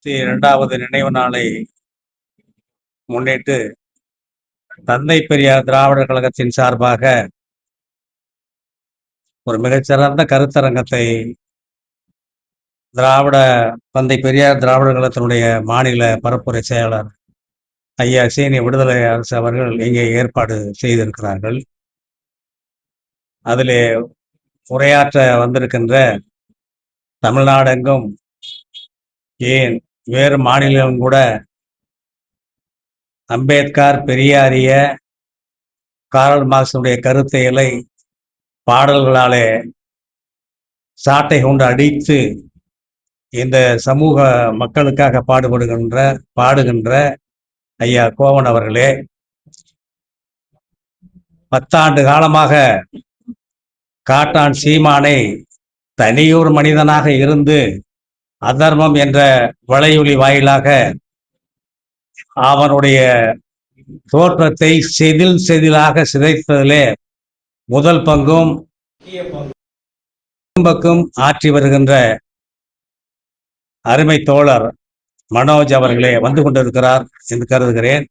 2வது நினைவு நாளை முன்னிட்டு தந்தை பெரியார் திராவிடர் கழகத்தின் சார்பாக ஒரு மிகச்சிறந்த கருத்தரங்கத்தை தந்தை பெரியார் திராவிடர் கழகத்தினுடைய மாநில பரப்புரை செயலாளர் ஐயா சீனி விடுதலை அரசு அவர்கள் இங்கே ஏற்பாடு செய்திருக்கிறார்கள். அதிலே உரையாற்ற வந்திருக்கின்ற தமிழ்நாடெங்கும் ஏன் வேறு மாநிலம் கூட அம்பேத்கர், பெரியாரிய, காரல் மார்க்ஸுடைய கருத்தைகளை பாடல்களாலே சாட்டை கொண்டு அடித்து இந்த சமூக மக்களுக்காக பாடுகின்ற ஐயா கோவன் அவர்களே, 10 ஆண்டு காலமாக காட்டான் சீமானை தனியூர் மனிதனாக இருந்து அதர்மம் என்ற வலையொலி வாயிலாக அவனுடைய தோற்றத்தை செதிலாக சிதைத்ததிலே முதல் பங்கும் ஆற்றி வருகின்ற அருமை தோழர் மனோஜ் அவர்களே வந்து கொண்டிருக்கிறார் என்று கருதுகிறேன்.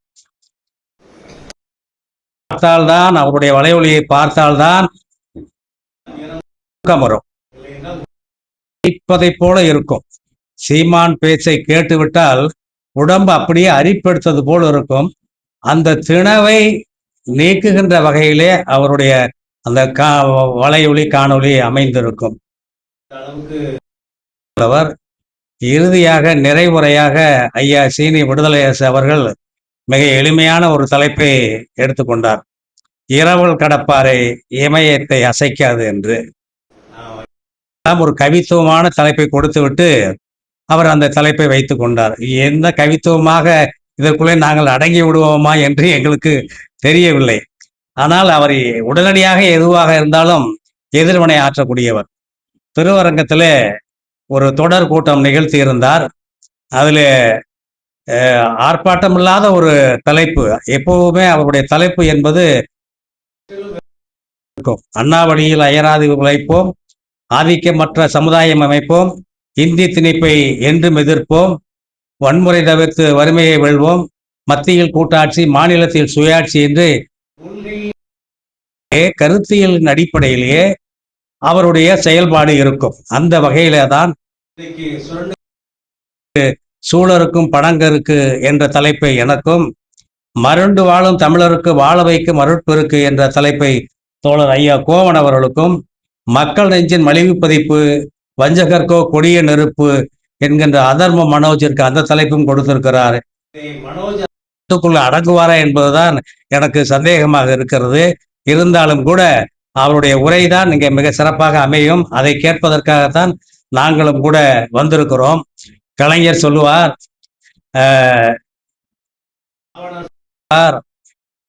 பார்த்தால்தான் அவருடைய வலையொலியை பார்த்தால்தான் வரும், இப்பதை போல இருக்கும். சீமான் பேச்சை கேட்டுவிட்டால் உடம்பு அப்படியே அரிப்படுத்தது போல் இருக்கும். அந்த திணவை நீக்குகின்ற வகையிலே அவருடைய அந்த வலையொலி காணொலி அமைந்திருக்கும். இறுதியாக நிறைவுரையாக ஐயா சீனி விடுதலை அரசு அவர்கள் மிக எளிமையான ஒரு தலைப்பை எடுத்துக்கொண்டார். இரவல் கடப்பாரை இமயத்தை அசைக்காது என்று ஒரு கவித்துவமான தலைப்பை கொடுத்துவிட்டு அவர் அந்த தலைப்பை வைத்துக் கொண்டார். எந்த கவித்துவமாக இதற்குள்ளே நாங்கள் அடங்கி விடுவோமா என்று எங்களுக்கு தெரியவில்லை. ஆனால் அவர் உடனடியாக எதுவாக இருந்தாலும் எதிர்வினை ஆற்றக்கூடியவர். திருவரங்கத்திலே ஒரு தொடர் கூட்டம் நிகழ்த்தி இருந்தார். அதில் ஆர்ப்பாட்டம் இல்லாத ஒரு தலைப்பு, எப்பவுமே அவருடைய தலைப்பு என்பது அண்ணா வழியில் அயராது உழைப்போம், ஆதிக்கமற்ற சமுதாயம் அமைப்போம், இந்தி திணிப்பை என்றும் எதிர்ப்போம், வன்முறை தவிர்த்து வறுமையை வெல்வோம், மத்தியில் கூட்டாட்சி, மாநிலத்தில் சுயாட்சி என்று கருத்தியலின் அடிப்படையிலேயே அவருடைய செயல்பாடு இருக்கும். அந்த வகையில தான் சூழருக்கும் பணங்கருக்கு என்ற தலைப்பை எனக்கும், மருண்டு வாழும் தமிழருக்கு வாழ வைக்கும் அருட்பெருக்கு என்ற தலைப்பை தோழர் ஐயா கோவன் அவர்களுக்கும், மக்கள் நெஞ்சின் மலிவு பதிப்பு, வஞ்சகர்கோ கொடிய நெருப்பு என்கின்ற அதர்ம மனோஜிற்கு அந்த தலைப்பும் கொடுத்திருக்கிறார். மனோஜுக்குள்ள அடங்குவாரா என்பதுதான் எனக்கு சந்தேகமாக இருக்கிறது. இருந்தாலும் கூட அவருடைய உரைதான் இங்கே மிக சிறப்பாக அமையும். அதை கேட்பதற்காகத்தான் நாங்களும் கூட வந்திருக்கிறோம். கலைஞர் சொல்லுவார்,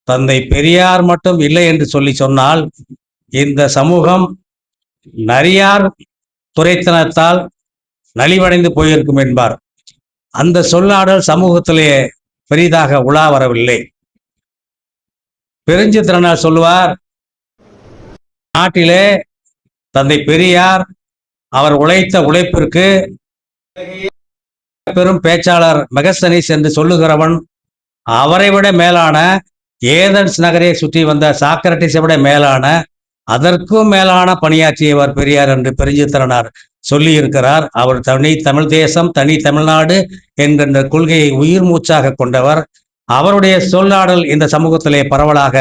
தந்தை பெரியார் மட்டும் இல்லை என்று சொன்னால் இந்த சமூகம் நரியார் துரைத்தனத்தால் நலிவடைந்து போயிருக்கும் என்பார். அந்த சொல்லாடல் சமூகத்திலே பெரிதாக உலா வரவில்லை. பெருஞ்சித்திரனார் சொல்லுவார், நாட்டிலே தந்தை பெரியார் அவர் உழைத்த உழைப்பிற்கு பெரும் பேச்சாளர் மெகஸ்தனிஸ் என்று சொல்லுகிறவன், அவரை விட மேலான ஏதன்ஸ் நகரை சுற்றி வந்த சாக்ரட்டிஸை விட மேலான, அதற்கும் மேலான பணியாற்றியவர் பெரியார் என்று பெருஞ்சித்திரனார் சொல்லி இருக்கிறார். அவர் தனி தமிழ் தேசம், தனி தமிழ்நாடு என்கின்ற கொள்கையை உயிர் மூச்சாக கொண்டவர். அவருடைய சொல்லாடல் இந்த சமூகத்திலே பரவலாக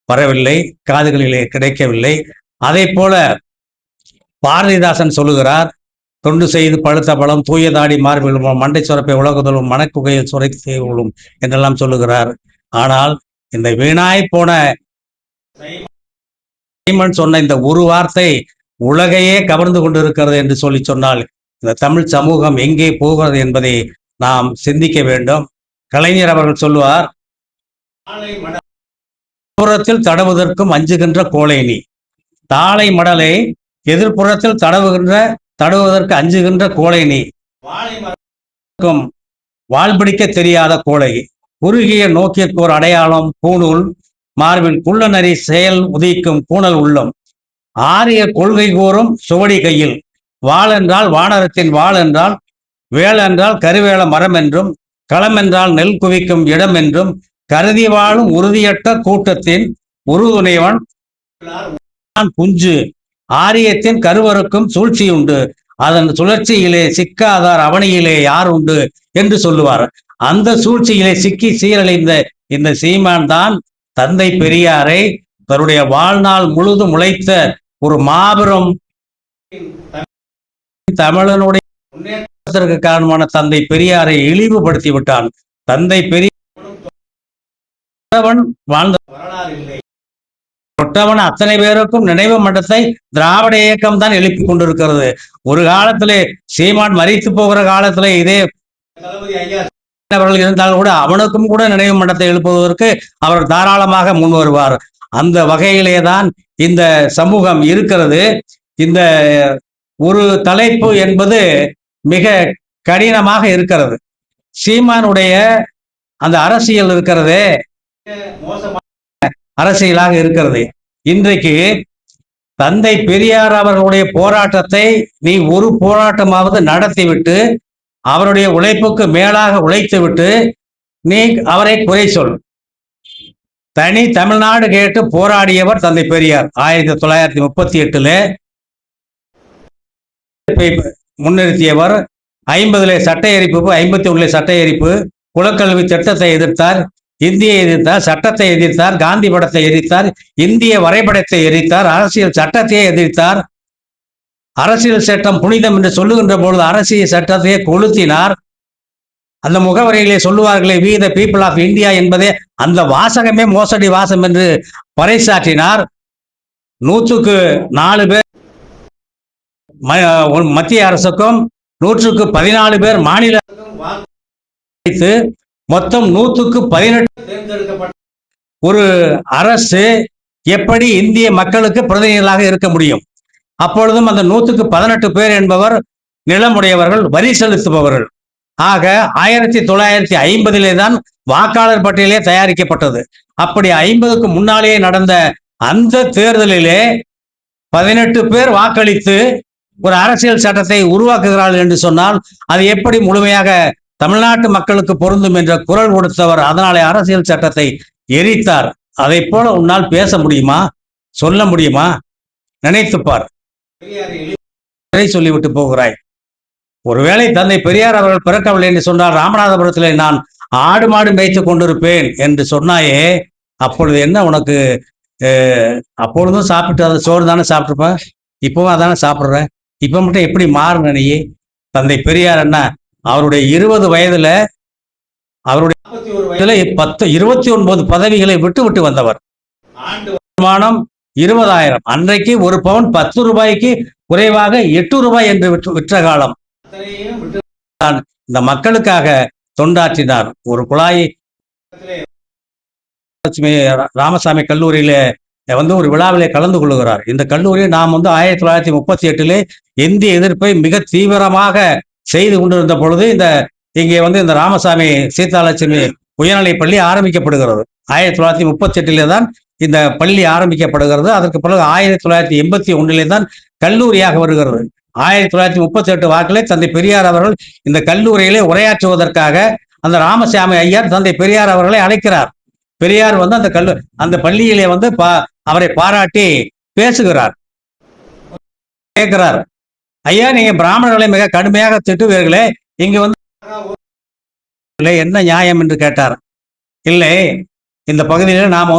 வரவில்லை, காதுகளிலே கிடைக்கவில்லை. அதே போல பாரதிதாசன் சொல்லுகிறார், தொண்டு செய்து பழுத்த பழம் தூயதாடி மார்பிலும் மண்டை சுரப்பை உலகுதலும் மனக்குகையில் சுரைத்து கொள்ளும் என்றெல்லாம் சொல்லுகிறார். ஆனால் இந்த வீணாய் போன சொன்ன இந்த ஒரு வார்த்தை உலகையே கவர்ந்து கொண்டிருக்கிறது என்று சொன்னால் இந்த தமிழ் சமூகம் எங்கே போகிறது என்பதை நாம் சிந்திக்க வேண்டும். கலைஞர் அவர்கள் சொல்லுவார், புறத்தில் தடவுவதற்கும் அஞ்சுகின்ற கோழை நீ, தாளை மடலை எதிர்ப்புறத்தில் தடவுவதற்கு அஞ்சுகின்ற கோழை நீ, வாழ்பிடிக்க தெரியாத கோழை, குறுகிய நோக்கிற்கோர் அடையாளம் பூணூல் மார்பில் குள்ள நரி செயல் உதிக்கும் கூணல் உள்ளம், ஆரிய கொள்கை கூறும் சுவடி கையில், வாள் என்றால் வானரத்தின் வாள் என்றால் வேள் என்றால் கருவேல மரம் என்றும், களம் என்றால் நெல் குவிக்கும் இடம் என்றும், கருதி வாழும் உறுதியற்ற கூட்டத்தின் உறுதுணைவன் குஞ்சு ஆரியத்தின் கருவருக்கும் சூழ்ச்சி உண்டு, அதன் சுழற்சியிலே சிக்காதார் அவனியிலே யார் உண்டு என்று சொல்லுவார். அந்த சூழ்ச்சியிலே சிக்கி சீரழிந்த இந்த சீமான் தான் தந்தை பெரியாரை தன்னுடைய வாழ்நாள் முழுதும் உழைத்த ஒரு மாபெரும் தமிழனுடைய முன்னேற்றத்திற்கு காரணமான தந்தை பெரியாரை இழிவுபடுத்தி விட்டான். தந்தை பெரியார் வாழ்ந்த வரலாறு இல்லை. தொட்டவன் அத்தனை பேருக்கும் நினைவு மன்றத்தை திராவிட இயக்கம் தான் எழுப்பி கொண்டிருக்கிறது. ஒரு காலத்திலே சீமான் மரித்து போகிற காலத்திலே இதே அவர்கள் இருந்தால் கூட அவனுக்கும் கூட நினைவு மன்றத்தை எழுப்புவதற்கு அவர் தாராளமாக முன் வருவார். அந்த வகையிலே தான் இந்த சமூகம் இருக்கிறது. இந்த ஒரு தலைப்பு என்பது மிக கடினமாக இருக்கிறது. சீமானுடைய அந்த அரசியல் இருக்கிறதே மோசமான அரசியலாக இருக்கிறது. இன்றைக்கு தந்தை பெரியார் அவர்களுடைய போராட்டத்தை நீ ஒரு போராட்டமாவது நடத்திவிட்டு அவருடைய உழைப்புக்கு மேலாக உழைத்துவிட்டு நீ அவரை குறை சொல். தனி தமிழ்நாடு கேட்டு போராடியவர் தந்தை பெரியார். 1938 முன்னிறுத்தியவர். 50 சட்ட எரிப்பு, 51 சட்ட எரிப்பு, குலக்கல்வி திட்டத்தை எதிர்த்தார், இந்தியை எதிர்த்தார், சட்டத்தை எதிர்த்தார், காந்தி படத்தை எதிர்த்தார், இந்திய வரைபடத்தை எதிர்த்தார், அரசியல் சட்டத்தையே எதிர்த்தார். அரசியல் சட்டம் புனிதம் என்று சொல்லுகின்ற பொழுது அரசியல் சட்டத்தையே கொளுத்தினார். அந்த முகவரியிலே சொல்லுவார்களே we the people of India என்பதே அந்த வாசகமே மோசடி வாசம் என்று பறைசாற்றினார். 100க்கு 4 பேர் மத்திய அரசுக்கும் 100க்கு 14 பேர் மாநில மொத்தம் 100க்கு 18 தேர்ந்தெடுக்கப்பட்ட ஒரு அரசு எப்படி இந்திய மக்களுக்கு பிரதிநிதிகளாக இருக்க முடியும்? அப்பொழுதும் அந்த 100க்கு 18 பேர் என்பவர் நிலமுடையவர்கள், வரி செலுத்துபவர்கள். ஆக 1950 தான் வாக்காளர் பட்டியலே தயாரிக்கப்பட்டது. அப்படி 50க்கு முன்னாலேயே நடந்த அந்த தேர்தலிலே 18 பேர் வாக்களித்து ஒரு அரசியல் சட்டத்தை உருவாக்குகிறார்கள் என்று சொன்னால் அது எப்படி முழுமையாக தமிழ்நாட்டு மக்களுக்கு பொருந்தும் என்ற குரல் கொடுத்தவர். அதனாலே அரசியல் சட்டத்தை எரித்தார். அதை போல உன்னால் பேச முடியுமா? சொல்ல முடியுமா? நினைத்துப்பார். சொல்லிவிட்டு போகிறாய். ஒருவேளை தந்தை பெரியார் அவர்கள் பிறக்கவில்லை என்று சொன்னால் ராமநாதபுரத்திலே நான் ஆடு மாடு மேய்த்து கொண்டிருப்பேன் என்று சொன்னாயே, அப்பொழுது என்ன உனக்கு? அப்பொழுதும் சாப்பிட்டு அதை சோறு தானே சாப்பிட்டுருப்ப, இப்பவும் அதானே சாப்பிட்ற. இப்ப மட்டும் எப்படி மாறுன நீ? தந்தை பெரியார் என்ன அவருடைய 20 வயதுல அவருடைய 29 பதவிகளை விட்டு விட்டு வந்தவர். ஆண்டு வருமானம் 20,000. அன்றைக்கு ஒரு பவுன் 10 ரூபாய்க்கு குறைவாக 8 ரூபாய் என்று விற்ற காலம். இந்த மக்களுக்காக தொண்டாற்றினார். ஒரு குழாய் ராமசாமி கல்லூரியில ஒரு விழாவிலே கலந்து கொள்ளுகிறார். இந்த கல்லூரியை நாம் 1938 இந்திய எதிர்ப்பை மிக தீவிரமாக செய்து கொண்டிருந்த பொழுது இங்கே இந்த ராமசாமி சீதாலட்சுமி உயர்நிலை பள்ளி ஆரம்பிக்கப்படுகிறது. 1938 தான் இந்த பள்ளி ஆரம்பிக்கப்படுகிறது. அதற்கு பிறகு 1981 தான் கல்லூரியாக வருகிறது. 1938 வாக்கிலே தந்தை பெரியார் அவர்கள் இந்த கல்லூரியிலே உரையாற்றுவதற்காக அந்த ராமசாமி ஐயர் தந்தை பெரியார் அவர்களை அழைக்கிறார். பெரியார் அந்த பள்ளியிலே அவரை பாராட்டி பேசுகிறார். கேட்கிறார், ஐயா நீங்க பிராமணர்களை மிக கடுமையாக திட்டுவீர்களே, இங்க என்ன நியாயம் என்று கேட்டார். இல்லை, இந்த பகுதியில் நாம்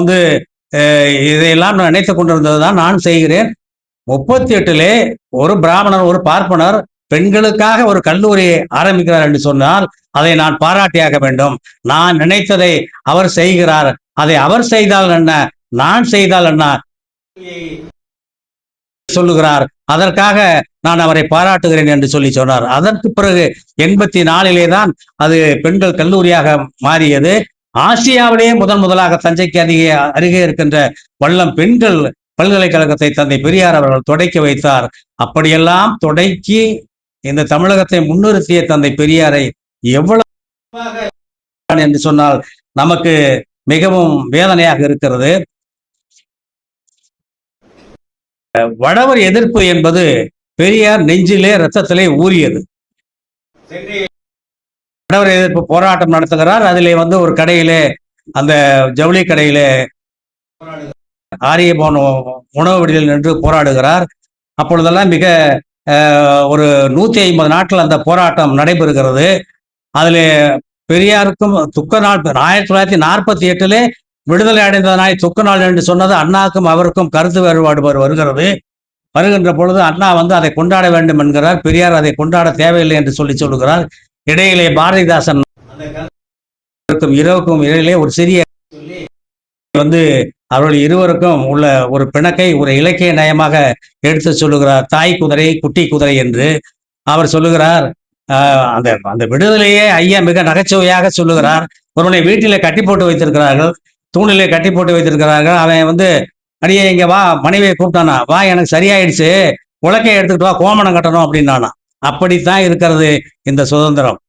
இதையெல்லாம் நினைத்துக் கொண்டிருந்ததுதான் நான் செய்கிறேன். 38 ஒரு பிராமணர் ஒரு பார்ப்பனர் பெண்களுக்காக ஒரு கல்லூரி ஆரம்பிக்கிறார் என்று சொன்னால் அதை நான் பாராட்டியாக வேண்டும். நான் நினைத்ததை அவர் செய்கிறார், அதை அவர் செய்தால் என்ன, நான் செய்தால் என்ன சொல்லுகிறார், அதற்காக நான் அவரை பாராட்டுகிறேன் என்று சொல்லி சொன்னார். அதற்கு பிறகு 84 தான் அது பெண்கள் கல்லூரியாக மாறியது. ஆசியாவிலேயே முதலாக தஞ்சைக்கு அருகே இருக்கின்ற வல்லம் பெண்கள் பல்கலைக்கழகத்தை தந்தை பெரியார் அவர்கள் தொடக்கி வைத்தார். அப்படியெல்லாம் தொடக்கி இந்த தமிழகத்தை முன்னிறுத்திய தந்தை பெரியாரை எவ்வளவு என்று சொன்னால் நமக்கு மிகவும் வேதனையாக இருக்கிறது. வடவர் எதிர்ப்பு என்பது பெரியார் நெஞ்சிலே ரத்தத்திலே ஊறியது. கணவர் எதிர்ப்பு போராட்டம் நடத்துகிறார். அதிலே வந்து ஒரு கடையிலே, அந்த ஜவுளி கடையிலே ஆரியபவன் உணவு விடுதியில் நின்று போராடுகிறார். அப்பொழுதெல்லாம் மிக ஒரு 150 நாட்கள் அந்த போராட்டம் நடைபெறுகிறது. அதில் பெரியாருக்கும் துக்க நாள் 1948 விடுதலை அடைந்த நாள் துக்க நாள் என்று சொன்னது அண்ணாவுக்கும் அவருக்கும் கருத்து வேறுபாடு வருகிறது. வருகின்ற பொழுது அண்ணா வந்து அதை கொண்டாட வேண்டும் என்கிறார். பெரியார் அதை கொண்டாட தேவையில்லை என்று சொல்லுகிறார். இடையிலே பாரதிதாசன் இரவுக்கும் இடையிலே ஒரு சிறிய வந்து அவர்கள் இருவருக்கும் உள்ள ஒரு பிணக்கை ஒரு இலக்கிய நயமாக எடுத்து சொல்லுகிறார். தாய் குதிரை குட்டி குதிரை என்று அவர் சொல்லுகிறார். அந்த அந்த விடுதலையே ஐயா மிக நகைச்சுவையாக சொல்லுகிறார். ஒருவனை வீட்டிலே கட்டி போட்டு வைத்திருக்கிறார்கள், தூணிலே கட்டி போட்டு வைத்திருக்கிறார்கள். அவன் வந்து அடியே இங்க வா, மனைவியை கூப்பிட்டானா, வா எனக்கு சரியாயிடுச்சு, உலக்கையை எடுத்துக்கிட்டு வா, கோமணம் கட்டணும் அப்படின்னானா. அப்படித்தான் இருக்கிறது இந்த சுதந்திரம்.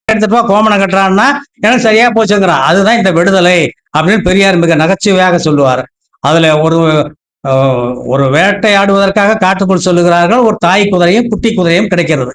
எடுத்துட்டு வா கோமணம் கட்டுறான்னா எனக்கு சரியா போச்சுங்கிறான். அதுதான் இந்த விடுதலை அப்படின்னு பெரியார் மிக நகைச்சுவையாக சொல்லுவார். அதுல ஒரு வேட்டையாடுவதற்காக காட்டுக்குள் சொல்லுகிறார்கள். ஒரு தாய் குதிரையும் குட்டி குதிரையும் கிடைக்கிறது.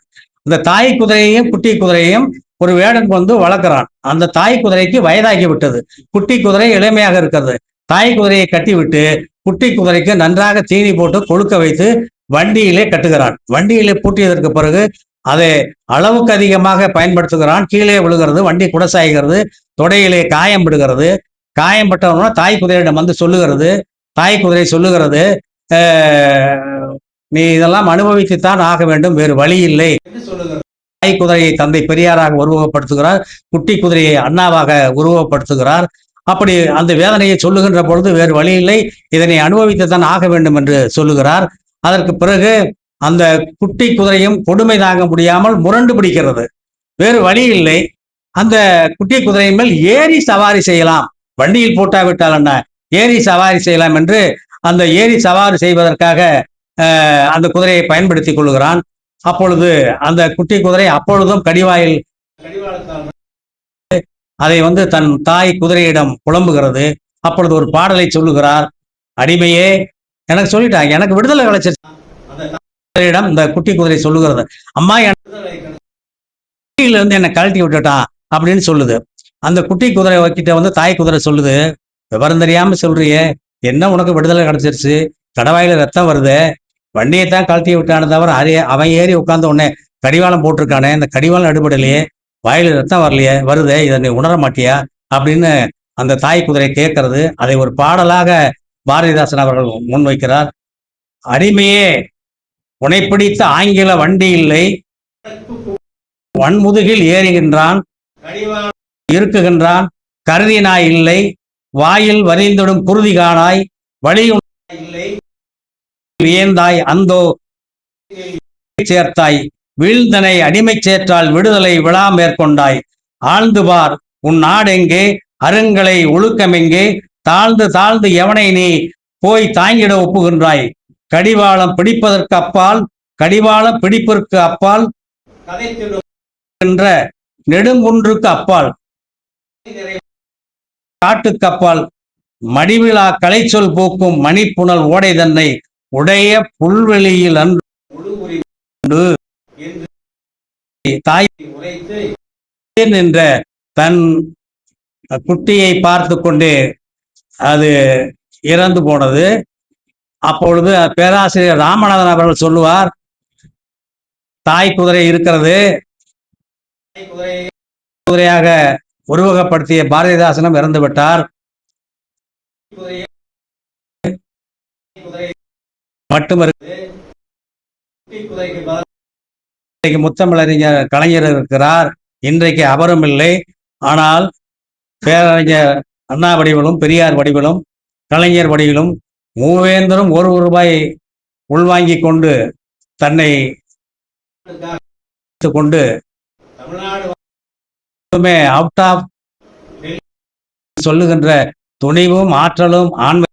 இந்த தாய் குதிரையையும் குட்டி குதிரையும் ஒரு வேடன் வந்து வளர்க்கிறான். அந்த தாய் குதிரைக்கு வயதாகி விட்டது, குட்டி குதிரை இளமையாக இருக்கிறது. தாய் குதிரையை கட்டி விட்டு குட்டி குதிரைக்கு நன்றாக தீனி போட்டு கொழுக்க வைத்து வண்டியிலே கட்டுகிறான். வண்டியிலே பூட்டியதற்கு பிறகு அதை அளவுக்கு அதிகமாக பயன்படுத்துகிறான். கீழே விழுகிறது, வண்டி குடசாய்கிறது, தொடையிலே காயம் விடுகிறது. காயம் பட்டவனா தாய் குதிரையிடம் வந்து சொல்லுகிறது. தாய் குதிரை சொல்லுகிறது, நீ இதெல்லாம் அனுபவித்துத்தான் ஆக வேண்டும், வேறு வழி இல்லை என்று சொல்லுகிறது. தாய் குதிரையை தந்தை பெரியாராக உருவப்படுத்துகிறார், குட்டி குதிரையை அண்ணாவாக உருவப்படுத்துகிறார். அப்படி அந்த வேதனையை சொல்லுகின்ற பொழுது வேறு வழி இல்லை, இதனை அனுபவித்துத்தான் ஆக வேண்டும் என்று சொல்லுகிறார். அதற்கு பிறகு அந்த குட்டி குதிரையும் கொடுமை தாங்க முடியாமல் முரண்டு பிடிக்கிறது. வேறு வழி இல்லை, அந்த குட்டி குதிரையின் மேல் ஏறி சவாரி செய்யலாம், வண்டியில் போட்டாவிட்டால் என்ன, ஏறி சவாரி செய்யலாம் என்று அந்த ஏறி சவாரி செய்வதற்காக அந்த குதிரையை பயன்படுத்திக் கொள்கிறான். அப்பொழுது அந்த குட்டி குதிரை அப்பொழுதும் கடிவாயில் அதை வந்து தன் தாய் குதிரையிடம் புலம்புகிறது. அப்பொழுது ஒரு பாடலை சொல்லுகிறார். அடிமையே எனக்கு சொல்லிட்டாங்க, எனக்கு விடுதலை கிடைச்சிருச்சு. இந்த குட்டி குதிரை சொல்லுகிறது, அம்மா இருந்து என்னை கழட்டி விட்டுட்டான் அப்படின்னு சொல்லுது. அந்த குட்டி குதிரை கிட்ட வந்து தாய் குதிரை சொல்லுது, விவரம் தெரியாம சொல்றியே, என்ன உனக்கு விடுதலை கிடைச்சிருச்சு, கடவாயில ரத்தம் வருது, வண்டியை தான் கழட்டி விட்டானு தவிர அவன் ஏறி உட்கார்ந்த உடனே கடிவாளம் போட்டிருக்கானே, இந்த கடிவாளம் அடுபடலையே, வாயில ரத்தம் வரலையே வருதே, இதை நீ உணர மாட்டியா அப்படின்னு அந்த தாய் குதிரை கேட்கறது. அதை ஒரு பாடலாக பாரதிதாசன் அவர்கள் முன்வைக்கிறார். அடிமையே உனை பிடித்த ஆங்கில வண்டி இல்லை, வன்முதுகில் ஏறுகின்றான், இருக்குகின்றான், கருதி நாய் இல்லை, வாயில் வரிந்துடும் குருதி காணாய், வழி இல்லை வியந்தாய், அந்தோ சேர்த்தாய், வீழ்ந்தனை அடிமை சேற்றால் விடுதலை விழா மேற்கொண்டாய், ஆழ்ந்து பார் உன் நாடெங்கே, அருங்களை ஒழுக்கமெங்கே, தாழ்ந்து தாழ்ந்து எவனை நீ போய் தாங்கிட ஒப்புகின்றாய், கடிவாளம் பிடிப்பதற்கு அப்பால், கடிவாளம் பிடிப்பதற்கு அப்பால், என்ற நெடுங்குன்றுக்கு அப்பால், காட்டுக்கு அப்பால், மடிவிழா கலைச்சொல் பூக்கும் மணிப்புணல் ஓடை தன்னை உடைய புல்வெளியில் அன்று தாய் என்ற தன் குட்டியை பார்த்து கொண்டு அது இறந்து போனது. அப்பொழுது பேராசிரியர் ராமநாதன் அவர்கள் சொல்லுவார், தாய் குதிரை இருக்கிறது, குதிரையாக உருவகப்படுத்திய பாரதிதாசனும் இறந்து விட்டார். முத்தமிழறிஞர் கலைஞர் இருக்கிறார், இன்றைக்கு அவரும் இல்லை. ஆனால் பேரறிஞர் அண்ணா வடிவிலும் பெரியார் வடிவிலும் கலைஞர் வடிவிலும் மூவேந்தரும் ₹1 உள்வாங்கி கொண்டு தன்னை கொண்டு அவுட் ஆஃப் சொல்லுகின்ற துணிவும் ஆற்றலும் ஆண்மை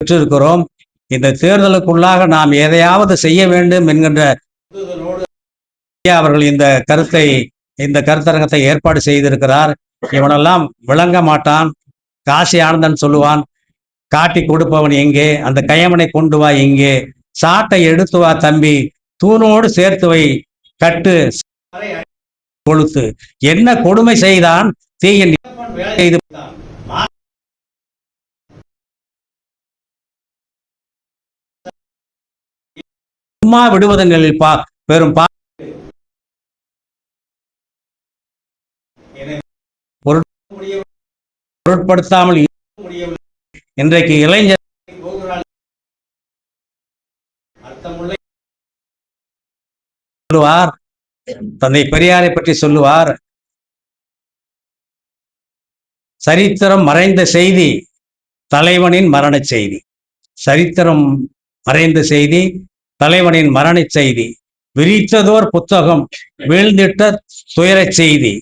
பெற்றிருக்கிறோம். இந்த தேர்தலுக்குள்ளாக நாம் எதையாவது செய்ய வேண்டும் என்கின்ற அவர்கள் இந்த கருத்தரங்கத்தை ஏற்பாடு செய்திருக்கிறார். இவனெல்லாம் விளங்க மாட்டான், காசி ஆனந்தன் சொல்லுவான், காட்டி கொடுப்பவன் எங்கே, அந்த கயவனை கொண்டு வா எங்கே, சாட்டை எடுத்து வா தம்பி, தூணோடு சேர்த்து வை, கட்டு கொளுத்து. என்ன கொடுமை செய்தான் தீயின் செய்து சும்மா விடுவதனில் பெரும் பொருட்படுத்தாமல் இன்றைக்கு இளைஞர் சொல்லுவார், தந்தை பெரியாரை பற்றி சொல்லுவார், சரித்திரம் மறைந்த செய்தி தலைவனின் மரண செய்தி. சரித்திரம் மறைந்த செய்தி தலைவனின் மரண செய்தி. விரித்ததோர் புத்தகம் வீழ்ந்திட்ட துயரச் செய்தி.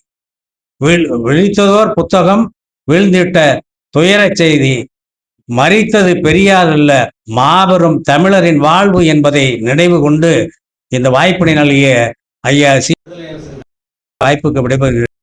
விழித்ததோர் புத்தகம் வீழ்ந்திட்ட துயரச் செய்தி. மரித்தது பெரியார் அல்ல, மாபெரும் தமிழரின் வாழ்வு என்பதை நினைவு கொண்டு இந்த வாய்ப்பினை நல்கிய ஐயா வாய்ப்புக்கு விடைபெறுகிறேன்.